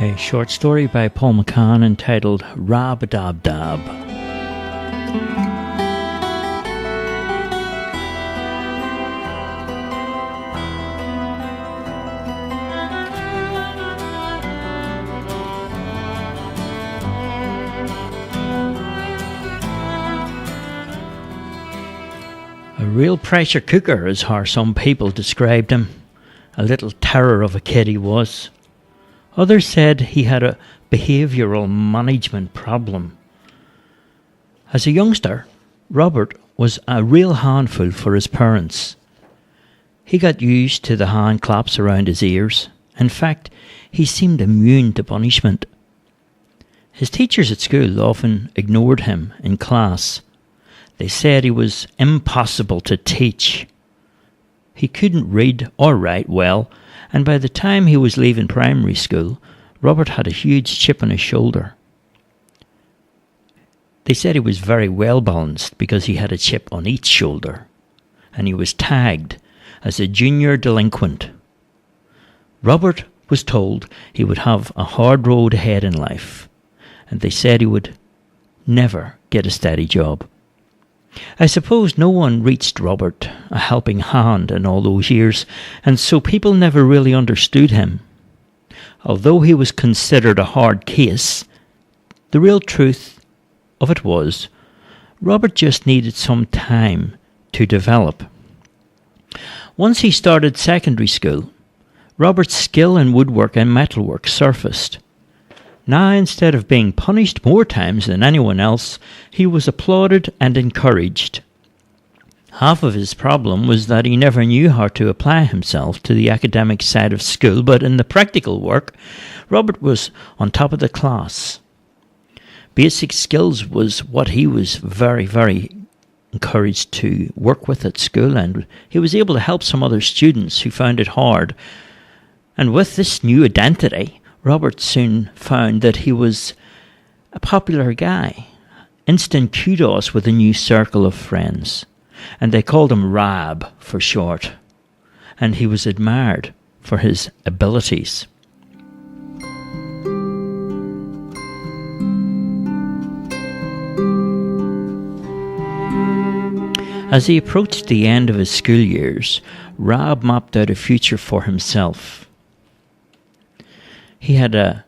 A short story by Paul McCann entitled Rab Dab Dab. A real pressure cooker is how some people described him. A little terror of a kid he was. Others said he had a behavioural management problem. As a youngster, Robert was a real handful for his parents. He got used to the hand claps around his ears. In fact, he seemed immune to punishment. His teachers at school often ignored him in class. They said he was impossible to teach. He couldn't read or write well, and by the time he was leaving primary school, Robert had a huge chip on his shoulder. They said he was very well balanced because he had a chip on each shoulder, and he was tagged as a junior delinquent. Robert was told he would have a hard road ahead in life, and they said he would never get a steady job. I suppose no one reached Robert a helping hand in all those years, and so people never really understood him. Although he was considered a hard case, the real truth of it was, Robert just needed some time to develop. Once he started secondary school, Robert's skill in woodwork and metalwork surfaced. Now, instead of being punished more times than anyone else, he was applauded and encouraged. Half of his problem was that he never knew how to apply himself to the academic side of school, but in the practical work, Robert was on top of the class. Basic skills was what he was very, very encouraged to work with at school, and he was able to help some other students who found it hard. And with this new identity, Robert soon found that he was a popular guy. Instant kudos with a new circle of friends. And they called him Rab for short. And he was admired for his abilities. As he approached the end of his school years, Rab mapped out a future for himself. He had an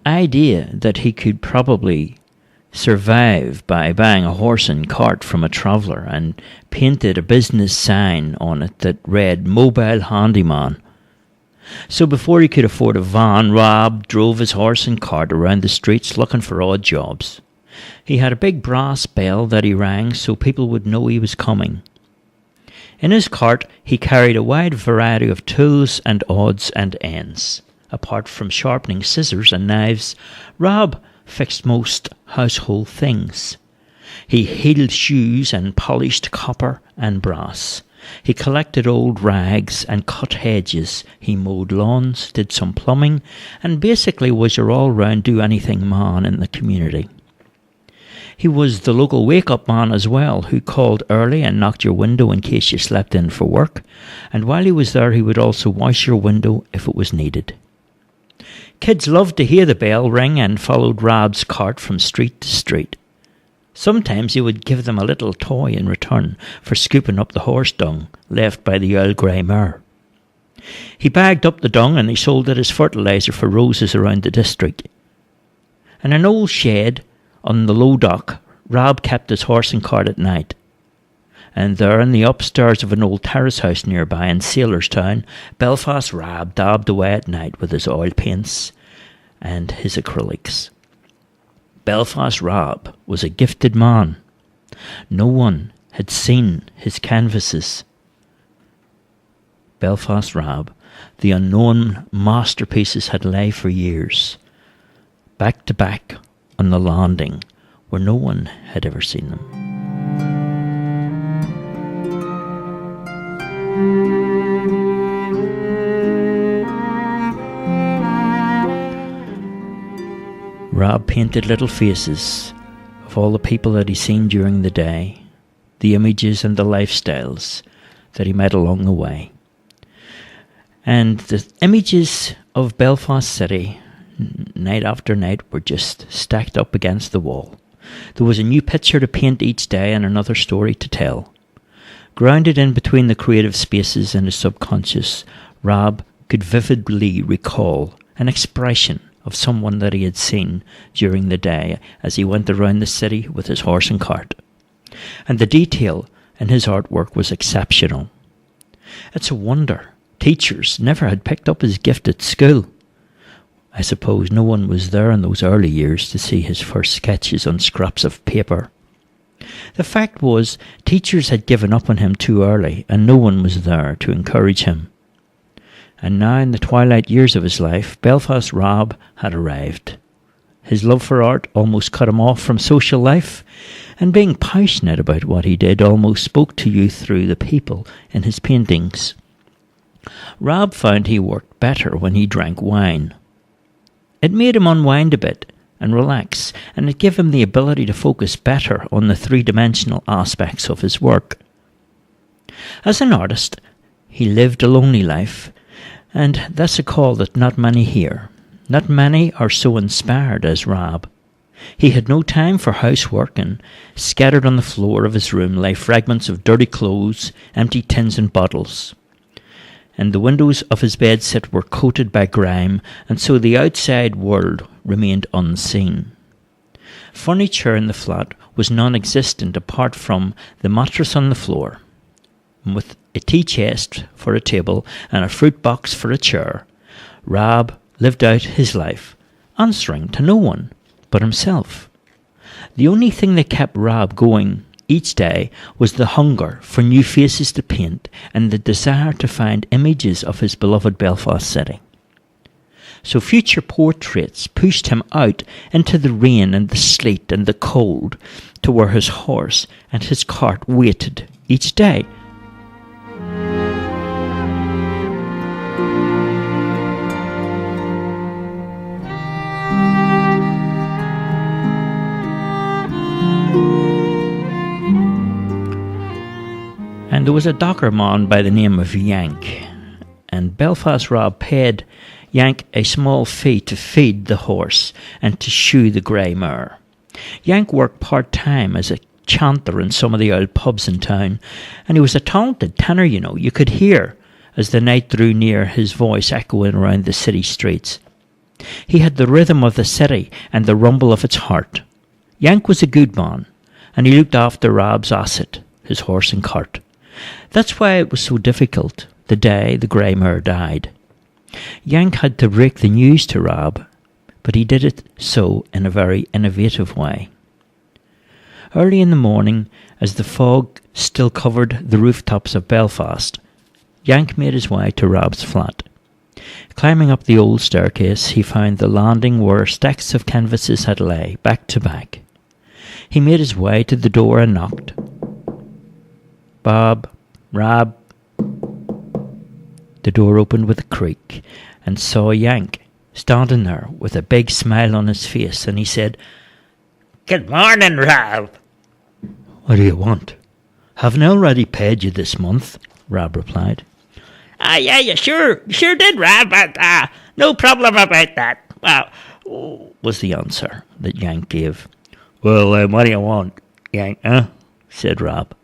idea that he could probably survive by buying a horse and cart from a traveller, and painted a business sign on it that read Mobile Handyman. So before he could afford a van, Rab drove his horse and cart around the streets looking for odd jobs. He had a big brass bell that he rang so people would know he was coming. In his cart he carried a wide variety of tools and odds and ends. Apart from sharpening scissors and knives, Rab fixed most household things. He heeled shoes and polished copper and brass. He collected old rags and cut hedges. He mowed lawns, did some plumbing, and basically was your all-round do-anything man in the community. He was the local wake-up man as well, who called early and knocked your window in case you slept in for work, and while he was there he would also wash your window if it was needed. Kids loved to hear the bell ring and followed Rab's cart from street to street. Sometimes he would give them a little toy in return for scooping up the horse dung left by the Earl Grey mare. He bagged up the dung and he sold it as fertiliser for roses around the district. In an old shed on the low dock, Rab kept his horse and cart at night. And there in the upstairs of an old terrace house nearby in Sailorstown, Belfast Rab dabbed away at night with his oil paints and his acrylics. Belfast Rab was a gifted man. No one had seen his canvases. Belfast Rab, the unknown masterpieces had lay for years, back to back on the landing where no one had ever seen them. Rab painted little faces of all the people that he'd seen during the day, the images and the lifestyles that he met along the way. And the images of Belfast City night after night, were just stacked up against the wall. There was a new picture to paint each day and another story to tell. Grounded in between the creative spaces in his subconscious, Rab could vividly recall an expression of someone that he had seen during the day as he went around the city with his horse and cart. And the detail in his artwork was exceptional. It's a wonder teachers never had picked up his gift at school. I suppose no one was there in those early years to see his first sketches on scraps of paper. The fact was, teachers had given up on him too early, and no one was there to encourage him. And now, in the twilight years of his life, Belfast Rab had arrived. His love for art almost cut him off from social life, and being passionate about what he did almost spoke to you through the people in his paintings. Rab found he worked better when he drank wine. It made him unwind a bit and relax, and it gave him the ability to focus better on the three-dimensional aspects of his work. As an artist, he lived a lonely life, and that's a call that not many hear. Not many are so inspired as Rab. He had no time for housework, and scattered on the floor of his room lay fragments of dirty clothes, empty tins and bottles. And the windows of his bedsit were coated by grime, and so the outside world remained unseen. Furniture in the flat was non-existent apart from the mattress on the floor. With a tea chest for a table and a fruit box for a chair, Rab lived out his life, answering to no one but himself. The only thing that kept Rab going each day was the hunger for new faces to paint and the desire to find images of his beloved Belfast city. So future portraits pushed him out into the rain and the sleet and the cold to where his horse and his cart waited each day. And there was a docker man by the name of Yank, and Belfast Rab paid Yank a small fee to feed the horse and to shoe the grey mare. Yank worked part-time as a chanter in some of the old pubs in town, and he was a talented tenor, you know. You could hear, as the night drew near, his voice echoing around the city streets. He had the rhythm of the city and the rumble of its heart. Yank was a good man, and he looked after Rab's asset, his horse and cart. That's why it was so difficult the day the grey mare died. Yank had to break the news to Rab, but he did it so in a very innovative way. Early in the morning, as the fog still covered the rooftops of Belfast, Yank made his way to Rab's flat. Climbing up the old staircase, he found the landing where stacks of canvases had lay, back to back. He made his way to the door and knocked. "Bob, Rab." The door opened with a creak, and saw Yank standing there with a big smile on his face, and he said, "Good morning, Rab." "What do you want? Haven't I already paid you this month?" Rab replied. Yeah, you sure did, Rab, but no problem about that," was the answer that Yank gave. "Well, what do you want, Yank, said Rab.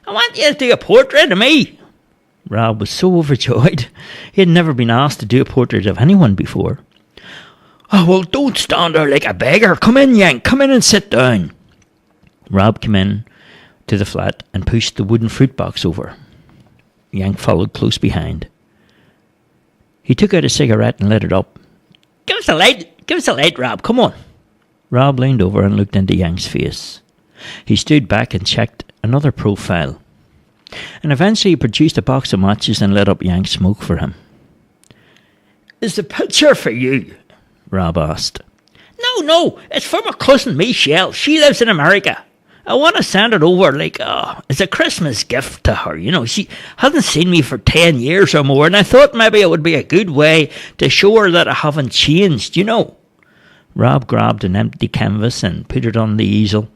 "I want you to do a portrait of me." Rab was so overjoyed. He had never been asked to do a portrait of anyone before. "Oh, well, don't stand there like a beggar. Come in, Yank. Come in and sit down." Rab came in to the flat and pushed the wooden fruit box over. Yank followed close behind. He took out a cigarette and lit it up. Give us a light, Rab. Come on." Rab leaned over and looked into Yank's face. He stood back and checked another profile, and eventually he produced a box of matches and lit up Yank's smoke for him. "Is the picture for you?" Rab asked. No, it's for my cousin Michelle. She lives in America. I want to send it over as a Christmas gift to her. You know, she hasn't seen me for 10 years or more, and I thought maybe it would be a good way to show her that I haven't changed, you know. Rab grabbed an empty canvas and put it on the easel,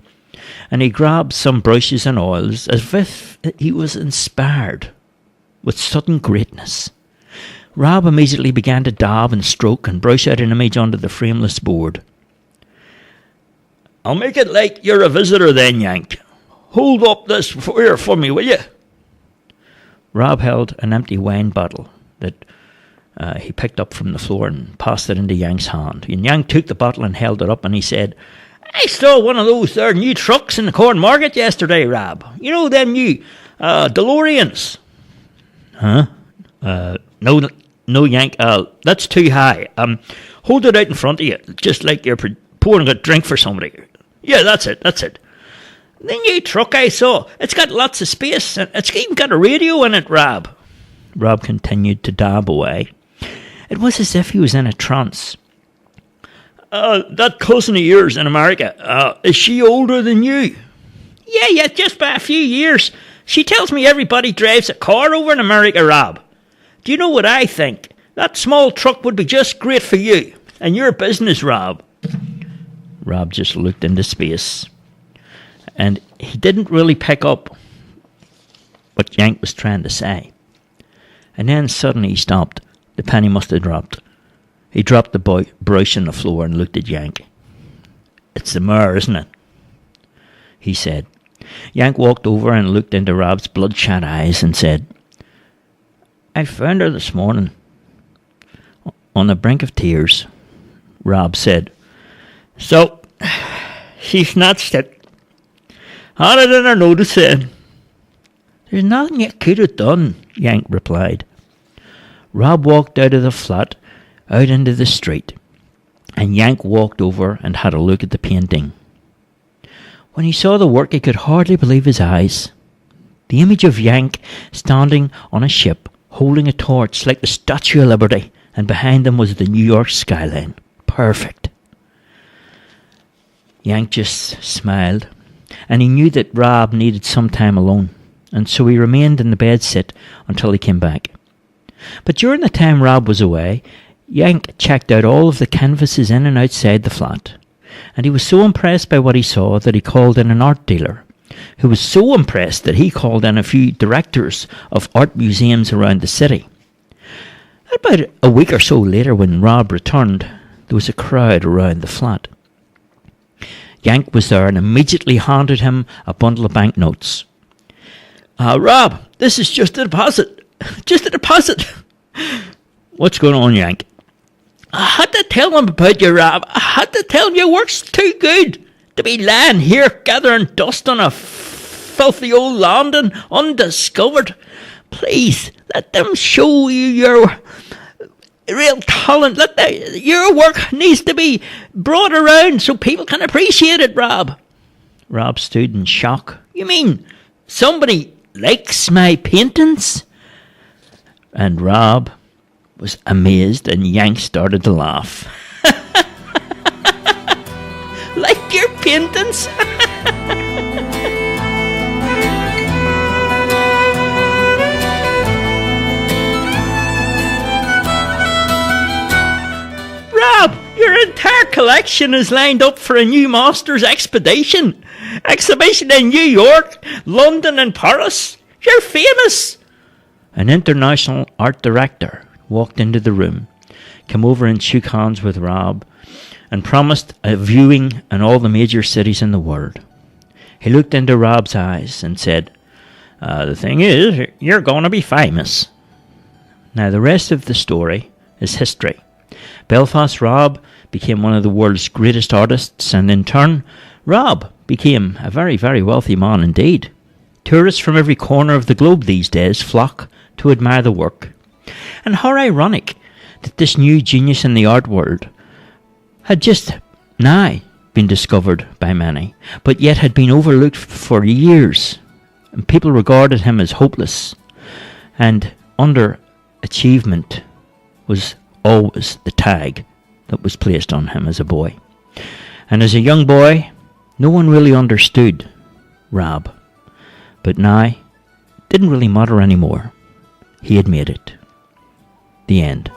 and he grabbed some brushes and oils as if he was inspired with sudden greatness. Rab immediately began to dab and stroke and brush out an image onto the frameless board. "I'll make it like you're a visitor then, Yank. Hold up this here for me, will you?" Rab held an empty wine bottle that he picked up from the floor and passed it into Yank's hand. And Yank took the bottle and held it up, and he said, "I saw one of those there new trucks in the corn market yesterday, Rab. You know them new DeLoreans." "Huh? No, Yank. That's too high. Hold it out in front of you, just like you're pouring a drink for somebody. Yeah, that's it. The new truck I saw, it's got lots of space, and it's even got a radio in it, Rab." Rab continued to dab away. It was as if he was in a trance. "That cousin of yours in America, is she older than you?" Yeah, just by a few years. She tells me everybody drives a car over in America, Rab. Do you know what I think? That small truck would be just great for you and your business, Rab." Rab just looked into space, and he didn't really pick up what Yank was trying to say. And then suddenly he stopped. The penny must have dropped. He dropped the brush on the floor and looked at Yank. "It's the mare, isn't it?" he said. Yank walked over and looked into Rab's bloodshot eyes and said, "I found her this morning, on the brink of tears." Rab said, "So, she snatched it. Had it in her notice then." "There's nothing you could have done," Yank replied. Rab walked out of the flat, out into the street, and Yank walked over and had a look at the painting. When he saw the work, he could hardly believe his eyes. The image of Yank standing on a ship, holding a torch like the Statue of Liberty, and behind them was the New York skyline. Perfect. Yank just smiled, and he knew that Rab needed some time alone, and so he remained in the bedsit until he came back. But during the time Rab was away, Yank checked out all of the canvases in and outside the flat, and he was so impressed by what he saw that he called in an art dealer, who was so impressed that he called in a few directors of art museums around the city. About a week or so later, when Rab returned, there was a crowd around the flat. Yank was there and immediately handed him a bundle of banknotes. "Rab, this is just a deposit. Just a deposit." "What's going on, Yank?" "I had to tell him about you, Rab. I had to tell him your work's too good to be lying here gathering dust on a filthy old land and undiscovered. Please, let them show you your real talent. Your work needs to be brought around so people can appreciate it, Rab." Rab stood in shock. "You mean somebody likes my paintings?" And Rab was amazed, and Yank started to laugh. "Like your paintings?" "Rab, your entire collection is lined up for a new master's exhibition in New York, London and Paris. You're famous." An international art director walked into the room, came over and shook hands with Rab, and promised a viewing in all the major cities in the world. He looked into Rab's eyes and said, "The thing is, you're going to be famous." Now the rest of the story is history. Belfast Rab became one of the world's greatest artists, and in turn, Rab became a very, very wealthy man indeed. Tourists from every corner of the globe these days flock to admire the work. And how ironic that this new genius in the art world had just now been discovered by many, but yet had been overlooked for years, and people regarded him as hopeless, and underachievement was always the tag that was placed on him as a boy. And as a young boy, no one really understood Rab, but now it didn't really matter anymore. He had made it. The end.